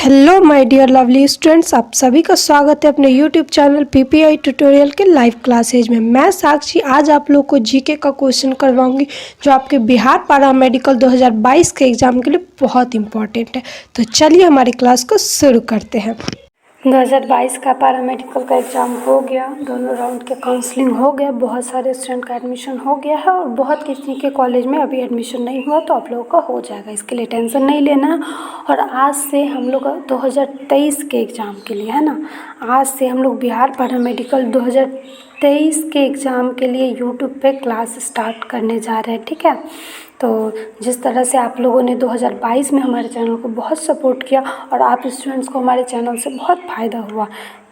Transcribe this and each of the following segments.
Hello my dear lovely students, आप सभी का स्वागत है अपने यूट्यूब चैनल पीपीआई ट्यूटोरियल के लाइव क्लासेज में। मैं साक्षी आज आप लोग को जीके का क्वेश्चन करवाऊंगी जो आपके बिहार पारा मेडिकल 2022 के एग्जाम के लिए बहुत इंपॉर्टेंट है। तो चलिए हमारी क्लास को शुरू करते हैं। 2022 का पारा मेडिकल का एग्ज़ाम हो गया, दोनों राउंड के काउंसलिंग हो गया, बहुत सारे स्टूडेंट का एडमिशन हो गया है और बहुत किसी के कॉलेज में अभी एडमिशन नहीं हुआ, तो आप लोगों का हो जाएगा, इसके लिए टेंशन नहीं लेना है। और आज से हम लोग 2023 के एग्ज़ाम के लिए है ना, आज से हम लोग बिहार पारा मेडिकल 2023 के एग्ज़ाम के लिए यूट्यूब पे क्लास स्टार्ट करने जा रहे हैं। ठीक है, तो जिस तरह से आप लोगों ने 2022 में हमारे चैनल को बहुत सपोर्ट किया और आप स्टूडेंट्स को हमारे चैनल से बहुत फ़ायदा हुआ,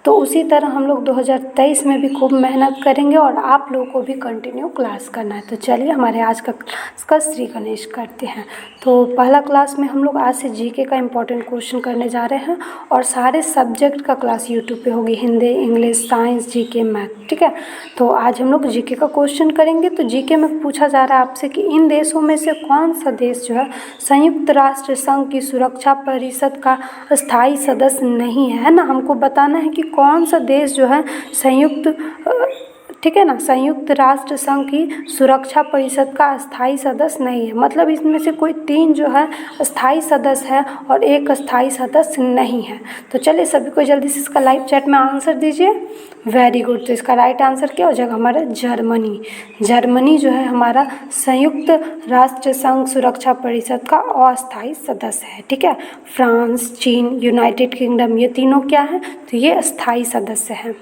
तो उसी तरह हम लोग 2023 में भी खूब मेहनत करेंगे और आप लोगों को भी कंटिन्यू क्लास करना है। तो चलिए हमारे आज का क्लास का श्री गणेश करते हैं। तो पहला क्लास में हम लोग आज से जीके का इम्पोर्टेंट क्वेश्चन करने जा रहे हैं और सारे सब्जेक्ट का क्लास यूट्यूब पे होगी, Hindi, English, science, GK, math. ठीक है, तो आज हम लोग जीके का क्वेश्चन करेंगे। तो जीके में पूछा जा रहा है आपसे कि इन देशों में से कौन सा देश जो है संयुक्त राष्ट्र संघ की सुरक्षा परिषद का स्थायी सदस्य नहीं है ना। हमको बताना है कि कौन सा देश जो है ठीक है ना, संयुक्त राष्ट्र संघ की सुरक्षा परिषद का स्थायी सदस्य नहीं है। मतलब इसमें से कोई 3 जो है स्थायी सदस्य है और 1 स्थायी सदस्य नहीं है। तो चलिए सभी को जल्दी से इसका लाइव चैट में आंसर दीजिए। वेरी गुड, तो इसका राइट आंसर क्या हो जाएगा हमारा? जर्मनी। जर्मनी जो है हमारा संयुक्त राष्ट्र संघ सुरक्षा परिषद का अस्थायी सदस्य है। ठीक है, फ्रांस, चीन, यूनाइटेड किंगडम, ये तीनों क्या है? तो ये स्थायी सदस्य हैं।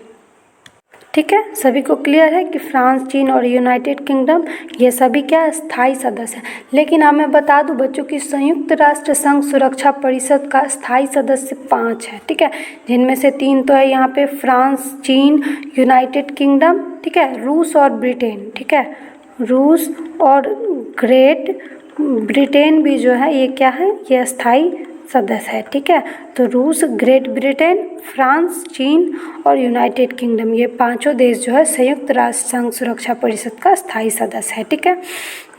ठीक है, सभी को क्लियर है कि फ्रांस, चीन और यूनाइटेड किंगडम ये सभी क्या स्थायी सदस्य हैं। लेकिन अब मैं बता दूं बच्चों कि संयुक्त राष्ट्र संघ सुरक्षा परिषद का स्थायी सदस्य 5 है। ठीक है, जिनमें से 3 तो है यहाँ पे फ्रांस, चीन, यूनाइटेड किंगडम, ठीक है, रूस और ब्रिटेन। ठीक है, रूस और ग्रेट ब्रिटेन भी जो है ये क्या है? ये स्थायी सदस्य है। ठीक है, तो रूस, ग्रेट ब्रिटेन, फ्रांस, चीन और यूनाइटेड किंगडम, ये 5 देश जो है संयुक्त राष्ट्र संघ सुरक्षा परिषद का स्थायी सदस्य है। ठीक है,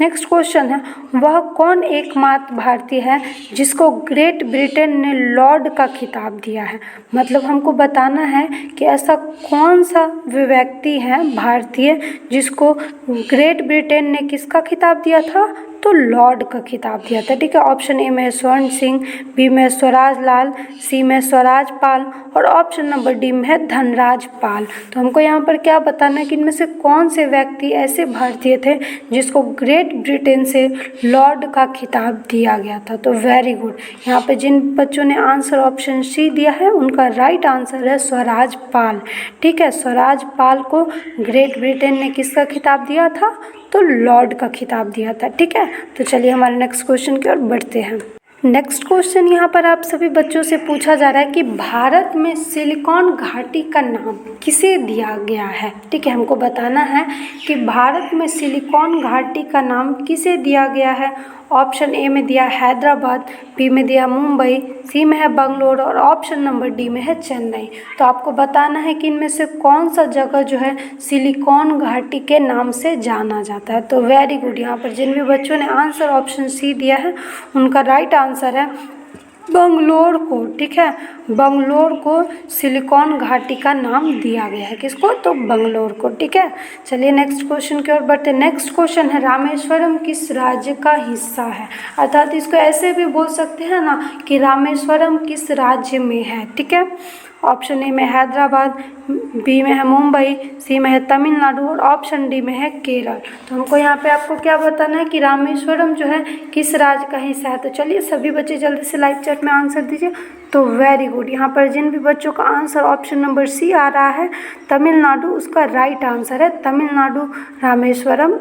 नेक्स्ट क्वेश्चन है, वह कौन एकमात्र भारतीय है जिसको ग्रेट ब्रिटेन ने लॉर्ड का खिताब दिया है? मतलब हमको बताना है कि ऐसा कौन सा व्यक्ति है भारतीय जिसको ग्रेट ब्रिटेन ने किसका खिताब दिया था? तो लॉर्ड का खिताब दिया था। ठीक है, ऑप्शन ए में स्वर्ण सिंह, बी में स्वराज लाल, सी में स्वराज पाल और ऑप्शन नंबर डी में है धनराज पाल। तो हमको यहाँ पर क्या बताना है कि इनमें से कौन से व्यक्ति ऐसे भारतीय थे जिसको ग्रेट ब्रिटेन से लॉर्ड का खिताब दिया गया था? तो वेरी गुड, यहाँ पे जिन बच्चों ने आंसर ऑप्शन सी दिया है उनका राइट आंसर है स्वराज पाल। ठीक है, स्वराज पाल को ग्रेट ब्रिटेन ने किसका खिताब दिया था? तो लॉर्ड का खिताब दिया था। ठीक है, तो चलिए हमारे नेक्स्ट क्वेश्चन की ओर बढ़ते हैं। नेक्स्ट क्वेश्चन यहाँ पर आप सभी बच्चों से पूछा जा रहा है कि भारत में सिलिकॉन घाटी का नाम किसे दिया गया है? ठीक है, हमको बताना है कि भारत में सिलिकॉन घाटी का नाम किसे दिया गया है। ऑप्शन ए में दिया हैदराबाद, बी में दिया मुंबई, सी में है बंगलोर और ऑप्शन नंबर डी में है चेन्नई। तो आपको बताना है कि इनमें से कौन सा जगह जो है सिलिकॉन घाटी के नाम से जाना जाता है। तो वेरी गुड, यहाँ पर जिन भी बच्चों ने आंसर ऑप्शन सी दिया है उनका राइट आंसर है बंगलोर को। ठीक है, बंगलोर को सिलिकॉन घाटी का नाम दिया गया है। किसको? तो बंगलोर को। ठीक है, चलिए नेक्स्ट क्वेश्चन की ओर बढ़ते हैं। नेक्स्ट क्वेश्चन है, रामेश्वरम किस राज्य का हिस्सा है? अर्थात इसको ऐसे भी बोल सकते हैं ना कि रामेश्वरम किस राज्य में है। ठीक है, ऑप्शन ए में हैदराबाद, बी में है मुंबई, सी में है तमिलनाडु और ऑप्शन डी में है केरल। तो हमको यहाँ पे आपको क्या बताना है कि रामेश्वरम जो है किस राज्य का हिस्सा है। तो चलिए सभी बच्चे जल्दी से लाइव चैट में आंसर दीजिए। तो वेरी गुड, यहाँ पर जिन भी बच्चों का आंसर ऑप्शन नंबर सी आ रहा है तमिलनाडु, उसका राइट आंसर है तमिलनाडु। रामेश्वरम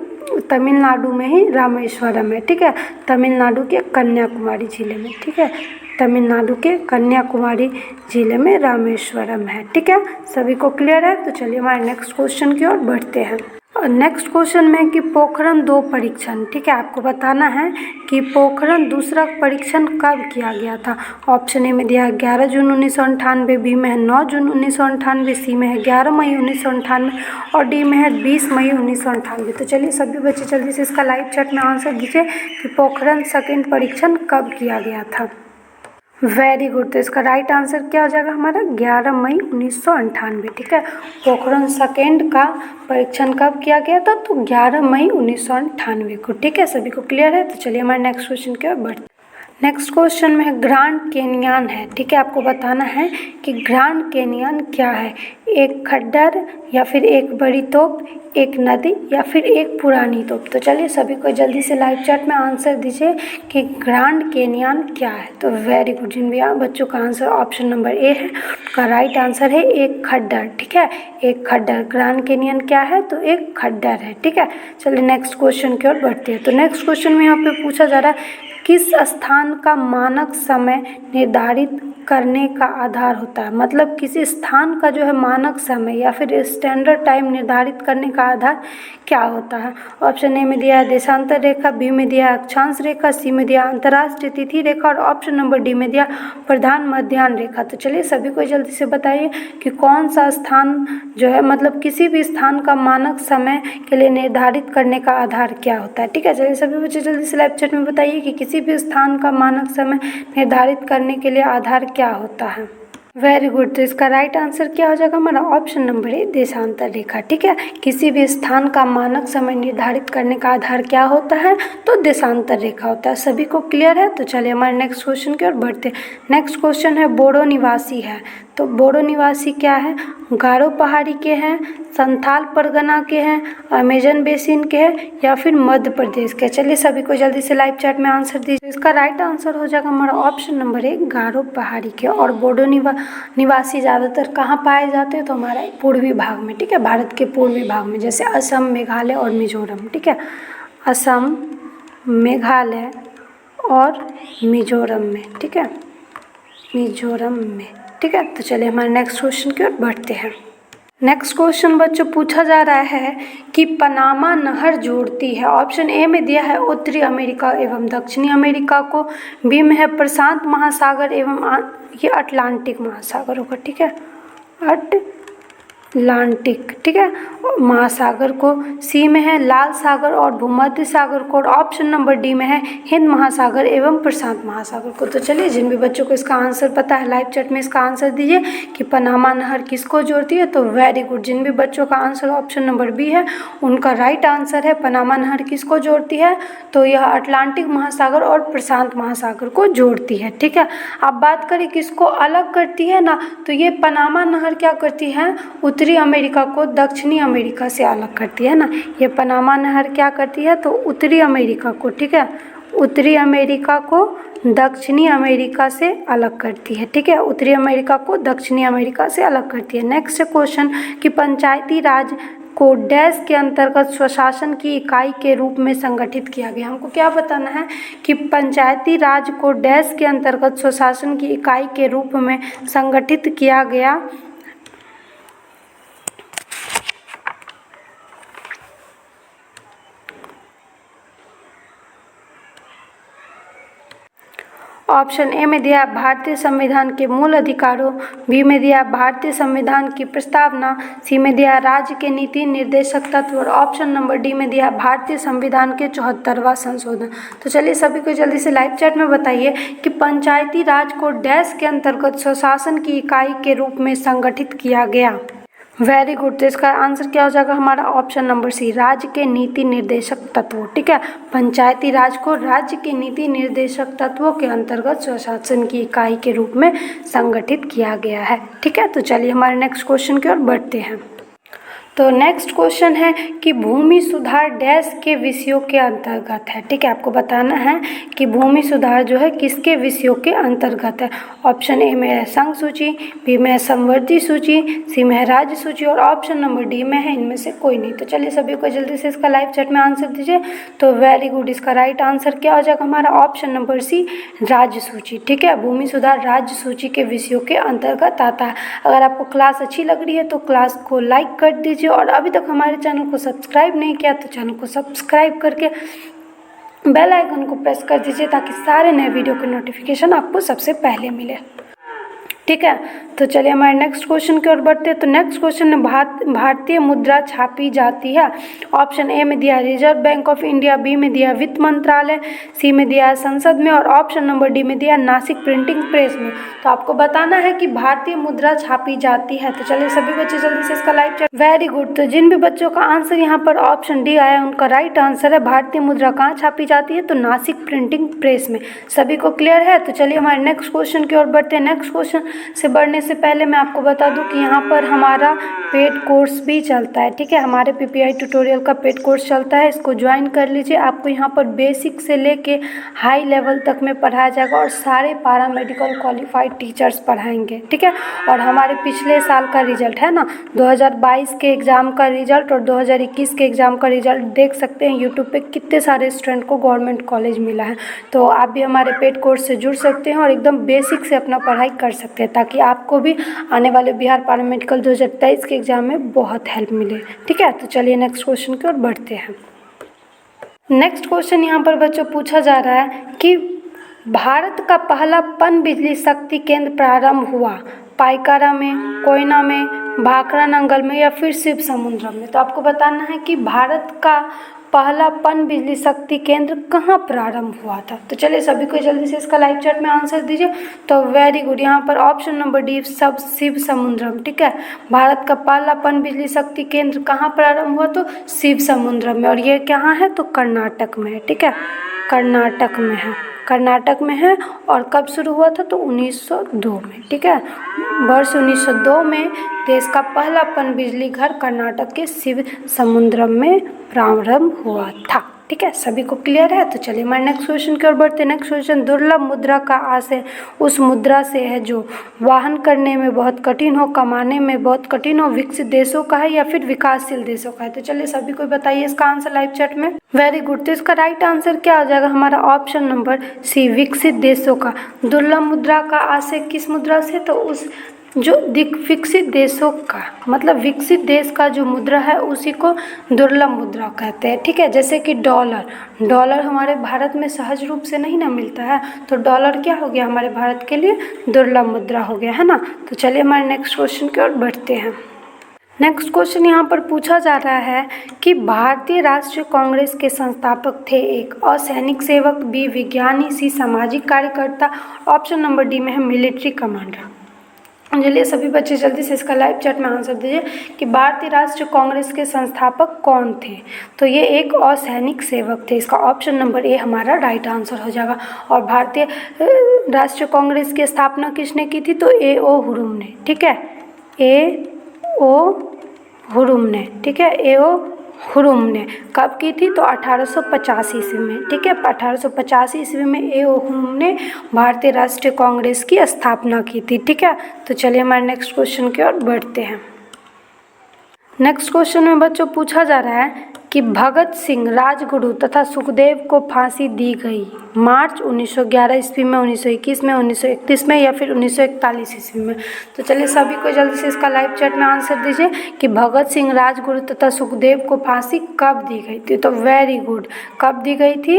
तमिलनाडु में ही रामेश्वरम है। ठीक है, तमिलनाडु के कन्याकुमारी जिले में। ठीक है, तमिलनाडु के कन्याकुमारी जिले में रामेश्वरम है। ठीक है, सभी को क्लियर है? तो चलिए हमारे नेक्स्ट क्वेश्चन की ओर बढ़ते हैं। नेक्स्ट क्वेश्चन में कि पोखरण 2 परीक्षण, ठीक है, आपको बताना है कि पोखरण दूसरा परीक्षण कब किया गया था। ऑप्शन ए में दिया है 11 जून 1998, बी में है 9 जून 1998, सी में है 11 मई 1998 और डी में है 20 मई 1998। तो चलिए सभी बच्चे जल्दी से इसका लाइव चैट में आंसर दीजिए कि पोखरण सेकेंड परीक्षण कब किया गया था। Very good. तो इसका राइट आंसर क्या हो जाएगा हमारा 11 मई 1998। ठीक है, पोखरण सेकेंड का परीक्षण कब किया गया था? तो 11 मई 1998 को। ठीक है, सभी को क्लियर है? तो चलिए हमारे नेक्स्ट क्वेश्चन की ओर बढ़ते। नेक्स्ट क्वेश्चन में है ग्रैंड कैनियन है। ठीक है, आपको बताना है कि ग्रैंड कैनियन क्या है। एक खड्डर या फिर एक बड़ी तोप, एक नदी या फिर एक पुरानी तोप। तो चलिए सभी को जल्दी से लाइव चैट में आंसर दीजिए कि ग्रैंड कैनियन क्या है। तो वेरी गुड, जिन भी बच्चों का आंसर ऑप्शन नंबर ए है, का राइट आंसर है एक खड्डर। ठीक है, एक खड्डर। ग्रैंड कैनियन क्या है? तो एक खड्डर है। ठीक है, चलिए नेक्स्ट क्वेश्चन की ओर बढ़ते हैं। तो नेक्स्ट क्वेश्चन में यहाँ पे पूछा जा रहा है किस स्थान का मानक समय निर्धारित करने का आधार होता है। मतलब किसी स्थान का जो है मानक समय या फिर स्टैंडर्ड टाइम निर्धारित करने का आधार क्या होता है। ऑप्शन ए में दिया है देशांतर रेखा, बी में दिया है अक्षांश रेखा, सी में दिया अंतर्राष्ट्रीय तिथि रेखा और ऑप्शन नंबर डी में दिया प्रधान मध्याह्न रेखा। तो चलिए सभी को जल्दी से बताइए कि कौन सा स्थान जो है मतलब किसी भी स्थान का मानक समय के लिए निर्धारित करने का आधार क्या होता है। ठीक है, चलिए सभी बच्चे जल्दी से लाइव चैट में बताइए कि किसी भी स्थान का मानक समय निर्धारित करने के लिए आधार क्या होता है। Very good. तो इसका राइट आंसर क्या हो जाएगा हमारा ऑप्शन नंबर ए देशांतर रेखा। ठीक है, किसी भी स्थान का मानक समय निर्धारित करने का आधार क्या होता है? तो देशांतर रेखा होता है। सभी को क्लियर है? तो चलिए हमारे नेक्स्ट क्वेश्चन की ओर बढ़ते हैं। नेक्स्ट क्वेश्चन है बोडो निवासी है। तो बोडो निवासी क्या है? गारो पहाड़ी के हैं, संथाल परगना के हैं, अमेजन बेसिन के हैं या फिर मध्य प्रदेश के। चलिए सभी को जल्दी से लाइव चैट में आंसर दीजिए। इसका राइट आंसर हो जाएगा हमारा ऑप्शन नंबर ए गारो पहाड़ी के। और बोडो निवासी ज़्यादातर कहाँ पाए जाते हैं? तो हमारे पूर्वी भाग में। ठीक है, भारत के पूर्वी भाग में, जैसे असम, मेघालय और मिजोरम। ठीक है, असम, मेघालय और मिजोरम में। ठीक है, मिजोरम में। ठीक है, तो चलिए हमारे नेक्स्ट क्वेश्चन की ओर बढ़ते हैं। नेक्स्ट क्वेश्चन बच्चों पूछा जा रहा है कि पनामा नहर जोड़ती है। ऑप्शन ए में दिया है उत्तरी अमेरिका एवं दक्षिणी अमेरिका को, बी में है प्रशांत महासागर एवं ये अटलांटिक महासागर होगा। ठीक है, अटलांटिक। ठीक है, महासागर को, सी में है लाल सागर और भूमध्य सागर को, और ऑप्शन नंबर डी में है हिंद महासागर एवं प्रशांत महासागर को। तो चलिए जिन भी बच्चों को इसका आंसर पता है लाइव चैट में इसका आंसर दीजिए कि पनामा नहर किसको जोड़ती है। तो वेरी गुड, जिन भी बच्चों का आंसर ऑप्शन नंबर बी है उनका राइट आंसर है पनामा नहर किसको जोड़ती है? तो यह अटलांटिक महासागर और प्रशांत महासागर को जोड़ती है। ठीक है, अब बात करें किसको अलग करती है ना, तो ये पनामा नहर क्या करती है? उत्तरी अमेरिका को दक्षिणी अमेरिका से अलग करती है ना। ये पनामा नहर क्या करती है? तो उत्तरी अमेरिका को, ठीक है, उत्तरी अमेरिका को दक्षिणी अमेरिका से अलग करती है। ठीक है, उत्तरी अमेरिका को दक्षिणी अमेरिका से अलग करती है। नेक्स्ट क्वेश्चन कि पंचायती राज को डैश के अंतर्गत स्वशासन की इकाई के रूप में संगठित किया गया। हमको क्या बताना है कि पंचायती राज को डैश के अंतर्गत स्वशासन की इकाई के रूप में संगठित किया गया। ऑप्शन ए में दिया भारतीय संविधान के मूल अधिकारों, बी में दिया भारतीय संविधान की प्रस्तावना, सी में दिया राज्य के नीति निर्देशक तत्व और ऑप्शन नंबर डी में दिया भारतीय संविधान के 74वां संशोधन। तो चलिए सभी को जल्दी से लाइव चैट में बताइए कि पंचायती राज को डैश के अंतर्गत स्वशासन की इकाई के रूप में संगठित किया गया। Very good. तो इसका आंसर क्या हो जाएगा हमारा ऑप्शन नंबर सी राज्य के नीति निर्देशक तत्व। ठीक है, पंचायती राज को राज्य के नीति निर्देशक तत्वों के अंतर्गत स्वशासन की इकाई के रूप में संगठित किया गया है। ठीक है, तो चलिए हमारे नेक्स्ट क्वेश्चन की ओर बढ़ते हैं। तो नेक्स्ट क्वेश्चन है कि भूमि सुधार डैश के विषयों के अंतर्गत है। ठीक है, आपको बताना है कि भूमि सुधार जो है किसके विषयों के अंतर्गत है। ऑप्शन ए में है संघ सूची, बी में है समवर्ती सूची, सी में है राज्य सूची और ऑप्शन नंबर डी में है इनमें से कोई नहीं। तो चलिए सभी को जल्दी से इसका लाइव चैट में आंसर दीजिए। तो वेरी गुड, इसका राइट आंसर क्या हो जाएगा हमारा ऑप्शन नंबर सी राज्य सूची। ठीक है, भूमि सुधार राज्य सूची के विषयों के अंतर्गत आता है। अगर आपको क्लास अच्छी लग रही है तो क्लास को लाइक कर दीजिए और अभी तक हमारे चैनल को सब्सक्राइब नहीं किया तो चैनल को सब्सक्राइब करके बेल आइकन को प्रेस कर दीजिए ताकि सारे नए वीडियो के नोटिफिकेशन आपको सबसे पहले मिले। ठीक है। तो चलिए हमारे नेक्स्ट क्वेश्चन की ओर बढ़ते हैं। तो नेक्स्ट क्वेश्चन में भारतीय मुद्रा छापी जाती है। ऑप्शन ए में दिया है Reserve Bank of India, B में दिया है वित्त मंत्रालय, सी में दिया है संसद में और ऑप्शन नंबर डी में दिया है नासिक प्रिंटिंग प्रेस में। तो आपको बताना है कि भारतीय मुद्रा छापी जाती है। तो चलिए सभी बच्चे जल्दी से इसका लाइव चैट। Very good. तो जिन भी बच्चों का आंसर यहाँ पर ऑप्शन डी आया उनका राइट आंसर है भारतीय मुद्रा कहाँ छापी जाती है, तो नासिक प्रिंटिंग प्रेस में। सभी को क्लियर है। तो चलिए हमारे नेक्स्ट क्वेश्चन की ओर बढ़ते हैं। नेक्स्ट क्वेश्चन से बढ़ने से पहले मैं आपको बता दूं कि यहाँ पर हमारा पेड कोर्स भी चलता है। ठीक है, हमारे पीपीआई ट्यूटोरियल का पेड कोर्स चलता है, इसको ज्वाइन कर लीजिए। आपको यहाँ पर बेसिक से लेके हाई लेवल तक में पढ़ाया जाएगा और सारे पैरामेडिकल क्वालिफाइड टीचर्स पढ़ाएंगे। ठीक है, और हमारे पिछले साल का रिजल्ट है ना, 2022 के एग्ज़ाम का रिजल्ट और 2021 के एग्ज़ाम का रिजल्ट देख सकते हैं यूट्यूब पे कितने सारे स्टूडेंट को गवर्नमेंट कॉलेज मिला है। तो आप भी हमारे पेड कोर्स से जुड़ सकते हैं और एकदम बेसिक से अपना पढ़ाई कर सकते हैं ताकि आपको भी आने वाले बिहार पैरामेडिकल 2023 के एग्ज़ाम में बहुत हेल्प मिले। ठीक है, तो चलिए नेक्स्ट क्वेश्चन की ओर बढ़ते हैं। नेक्स्ट क्वेश्चन यहाँ पर बच्चों पूछा जा रहा है कि भारत का पहला पन बिजली शक्ति केंद्र प्रारंभ हुआ पाइकारा में, कोयना में, भाखड़ा नंगल में या फिर शिव समुद्रम में। तो आपको बताना है कि भारत का पहला पन बिजली शक्ति केंद्र कहाँ प्रारंभ हुआ था। तो चलिए सभी को जल्दी से इसका लाइव चैट में आंसर दीजिए। तो वेरी गुड, यहाँ पर ऑप्शन नंबर डी सब शिव समुद्रम। ठीक है, भारत का पहला पन बिजली शक्ति केंद्र कहाँ प्रारंभ हुआ, तो शिव समुद्रम में। और ये कहाँ है, तो कर्नाटक में है। ठीक है, कर्नाटक में है, कर्नाटक में है। और कब शुरू हुआ था, तो 1902 में। ठीक है, वर्ष 1902 में देश का पहला पन बिजली घर कर्नाटक के शिव समुद्रम में प्रारंभ हुआ था। ठीक है, सभी को क्लियर है। तो चलिए हमारे नेक्स्ट क्वेश्चन की ओर बढ़ते हैं। नेक्स्ट क्वेश्चन, दुर्लभ मुद्रा का आशय उस मुद्रा से है जो वाहन करने में बहुत कठिन हो, कमाने में बहुत कठिन हो, विकसित देशों का है या फिर विकासशील देशों का है। तो चलिए सभी को बताइए इसका आंसर लाइव चैट में। Very good. तो इसका राइट आंसर क्या हो जाएगा, हमारा ऑप्शन नंबर सी, विकसित देशों का। दुर्लभ मुद्रा का आशय किस मुद्रा से, तो उस जो विकसित देशों का मतलब विकसित देश का जो मुद्रा है उसी को दुर्लभ मुद्रा कहते हैं। ठीक है, जैसे कि डॉलर हमारे भारत में सहज रूप से नहीं ना मिलता है, तो डॉलर क्या हो गया हमारे भारत के लिए दुर्लभ मुद्रा हो गया है ना। तो चलिए हमारे नेक्स्ट क्वेश्चन की ओर बढ़ते हैं। नेक्स्ट क्वेश्चन यहाँ पर पूछा जा रहा है कि भारतीय राष्ट्रीय कांग्रेस के संस्थापक थे एक, अ सैनिक सेवक, बी विज्ञानी, सी सामाजिक कार्यकर्ता, ऑप्शन नंबर डी में है मिलिट्री कमांडर। चलिए सभी बच्चे जल्दी से इसका लाइव चैट में आंसर दीजिए कि भारतीय राष्ट्रीय कांग्रेस के संस्थापक कौन थे। तो ये एक असैनिक सेवक थे, इसका ऑप्शन नंबर ए हमारा राइट आंसर हो जाएगा। और भारतीय राष्ट्रीय कांग्रेस की स्थापना किसने की थी, तो ए.ओ. हुरुम ने। ठीक है, ए.ओ. हुरुम ने। ठीक है, ए.ओ. हुरुम ने कब की थी, तो 1885 ईस्वी में। ठीक है, 1885 ईस्वी में ए.ओ. हुरुम ने भारतीय राष्ट्रीय कांग्रेस की स्थापना की थी। ठीक है, तो चलिए हमारे नेक्स्ट क्वेश्चन की ओर बढ़ते हैं। नेक्स्ट क्वेश्चन में बच्चों पूछा जा रहा है कि भगत सिंह, राजगुरु तथा सुखदेव को फांसी दी गई मार्च 1911 ईस्वी में, 1921 में, 1931 में या फिर 1941 ईस्वी में। तो चलिए सभी को जल्दी से इसका लाइव चैट में आंसर दीजिए कि भगत सिंह, राजगुरु तथा सुखदेव को फांसी कब दी गई थी। तो वेरी गुड, कब दी गई थी,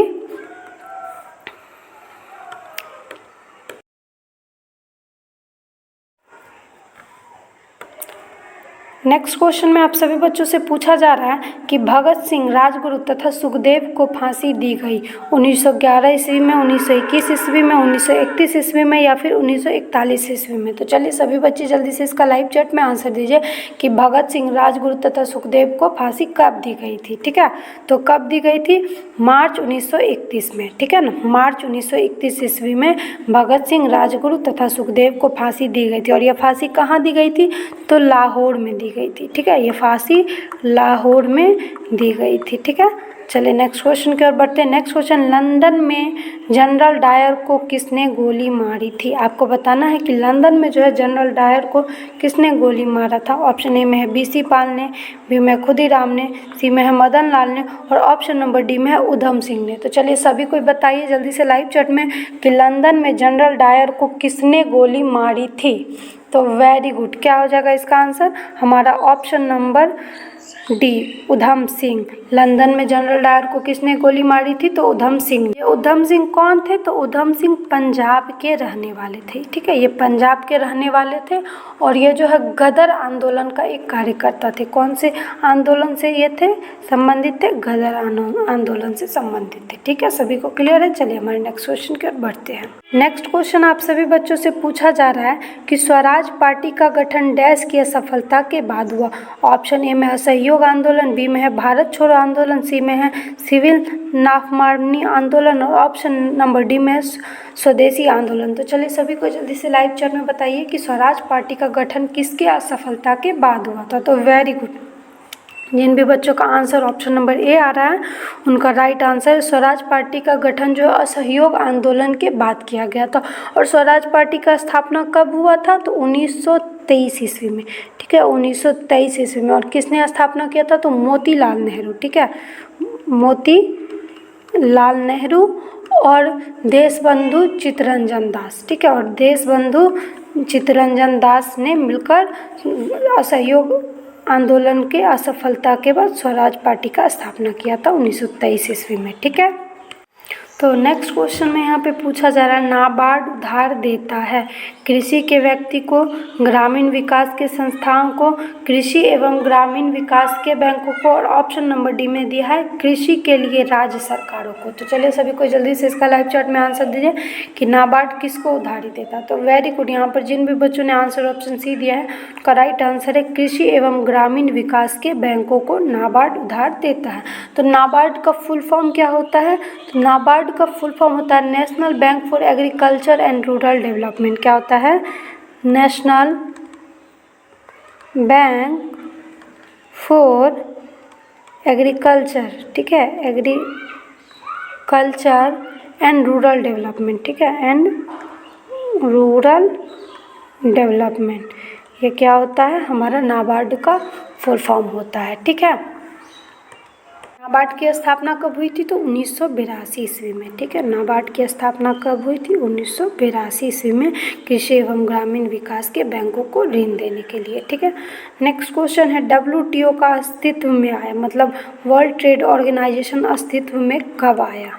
नेक्स्ट क्वेश्चन में आप सभी बच्चों से पूछा जा रहा है कि भगत सिंह, राजगुरु तथा सुखदेव को फांसी दी गई 1911 ईस्वी में, 1921 ईस्वी में, 1931 ईस्वी में या फिर 1941 ईस्वी में। तो चलिए सभी बच्चे जल्दी से इसका लाइव चैट में आंसर दीजिए कि भगत सिंह, राजगुरु तथा सुखदेव को फांसी कब दी गई थी। ठीक है, तो कब दी गई थी, मार्च 1931 में। ठीक है ना, मार्च 1931 ईस्वी में भगत सिंह, राजगुरु तथा सुखदेव को फांसी दी गई थी। और यह फांसी कहाँ दी गई थी, तो लाहौर में दी गई थी। ठीक है, ये फांसी लाहौर में दी गई थी। ठीक है, चलिए नेक्स्ट क्वेश्चन की ओर बढ़ते हैं। नेक्स्ट क्वेश्चन, लंदन में जनरल डायर को किसने गोली मारी थी। आपको बताना है कि लंदन में जो है जनरल डायर को किसने गोली मारा था। ऑप्शन ए में है बीसी पाल ने, बी में खुदीराम ने, सी में है मदन लाल ने और ऑप्शन नंबर डी में है उधम सिंह ने। तो चलिए सभी को बताइए जल्दी से लाइव चैट में कि लंदन में जनरल डायर को किसने गोली मारी थी। तो वेरी गुड, क्या हो जाएगा इसका आंसर हमारा option number D, Udham Singh. London में जनरल डायर को किसने गोली मारी थी? तो उधम सिंह। ये उधम सिंह कौन थे? तो उधम सिंह पंजाब के रहने वाले थे, ठीक है, ये पंजाब के रहने वाले थे और ये जो है गदर आंदोलन का एक कार्यकर्ता थे। कौन से आंदोलन से ये थे संबंधित थे? गदर आंदोलन से संबंधित थे, ठीक है, सभी को क्लियर है। चलिए हमारे नेक्स्ट क्वेश्चन की ओर बढ़ते हैं। नेक्स्ट क्वेश्चन आप सभी बच्चों से पूछा जा रहा है कि स्वराज पार्टी का गठन डैश की असफलता के बाद हुआ। ऑप्शन ए में असहयोग आंदोलन, बी में है भारत छोड़ो आंदोलन, सी में है सिविल नाफरमानी आंदोलन और ऑप्शन नंबर डी में है स्वदेशी आंदोलन। तो चलिए सभी को जल्दी से लाइव चैट में बताइए कि स्वराज पार्टी का गठन किसके असफलता के बाद हुआ था। तो वेरी गुड, जिन भी बच्चों का आंसर ऑप्शन नंबर ए आ रहा है उनका राइट आंसर स्वराज पार्टी का गठन जो असहयोग आंदोलन के बाद किया गया था। और स्वराज पार्टी का स्थापना कब हुआ था? तो 1923 ईस्वी में, ठीक है, 1923 ईस्वी में। और किसने स्थापना किया था? तो मोतीलाल नेहरू, ठीक है, मोतीलाल नेहरू और देशबंधु चित्तरंजन दास, ठीक है, और देशबंधु चित्तरंजन दास ने मिलकर असहयोग आंदोलन के असफलता के बाद स्वराज पार्टी का स्थापना किया था 1923 ईस्वी में, ठीक है। तो नेक्स्ट क्वेश्चन में यहाँ पे पूछा जा रहा है नाबार्ड उधार देता है कृषि के व्यक्ति को, ग्रामीण विकास के संस्थाओं को, कृषि एवं ग्रामीण विकास के बैंकों को और ऑप्शन नंबर डी में दिया है कृषि के लिए राज्य सरकारों को। तो चलिए सभी को जल्दी से इसका लाइव चैट में आंसर दीजिए कि नाबार्ड किसको उधारी देता है। तो वेरी गुड, यहाँ पर जिन भी बच्चों ने आंसर ऑप्शन सी दिया है उसका राइट आंसर है कृषि एवं ग्रामीण विकास के बैंकों को नाबार्ड उधार देता है। तो नाबार्ड का फुल फॉर्म क्या होता है? तो नाबार्ड का फुल फॉर्म होता है national bank for agriculture and rural development. क्या होता है? नेशनल बैंक फॉर एग्रीकल्चर, ठीक है, एग्रीकल्चर एंड रूरल डेवलपमेंट, ठीक है, एंड रूरल डेवलपमेंट। ये क्या होता है? हमारा नाबार्ड का फुल फॉर्म होता है, ठीक है। नाबार्ड की स्थापना कब हुई थी? तो 1982 ईस्वी में, ठीक है, नाबार्ड की स्थापना कब हुई थी? 1982 ईस्वी में, कृषि एवं ग्रामीण विकास के बैंकों को ऋण देने के लिए, ठीक है। नेक्स्ट क्वेश्चन है WTO का अस्तित्व में आया, मतलब वर्ल्ड ट्रेड ऑर्गेनाइजेशन अस्तित्व में कब आया?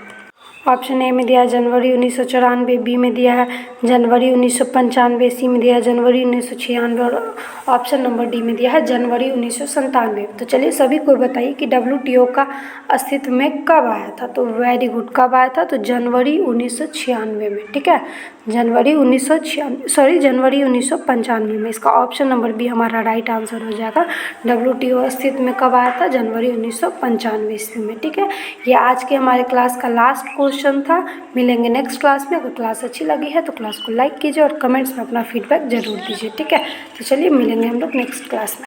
ऑप्शन ए में दिया है जनवरी 1994, बी में दिया है जनवरी 1995, सी में दिया है जनवरी 1996 और ऑप्शन नंबर डी में दिया है जनवरी 1997। तो चलिए सभी को बताइए कि WTO का अस्तित्व में कब आया था। तो वेरी गुड, कब आया था? तो जनवरी 1996 में, ठीक है, जनवरी 1995 में। इसका ऑप्शन नंबर बी हमारा राइट आंसर हो जाएगा। WTO अस्तित्व में कब आया था? जनवरी 1995 ईस्वी में, ठीक है। ये आज के हमारे क्लास का लास्ट क्वेश्चन था। मिलेंगे नेक्स्ट क्लास में। अगर क्लास अच्छी लगी है तो क्लास को लाइक कीजिए और कमेंट्स में अपना फीडबैक जरूर दीजिए, ठीक है। तो चलिए मिलेंगे हम लोग नेक्स्ट क्लास में।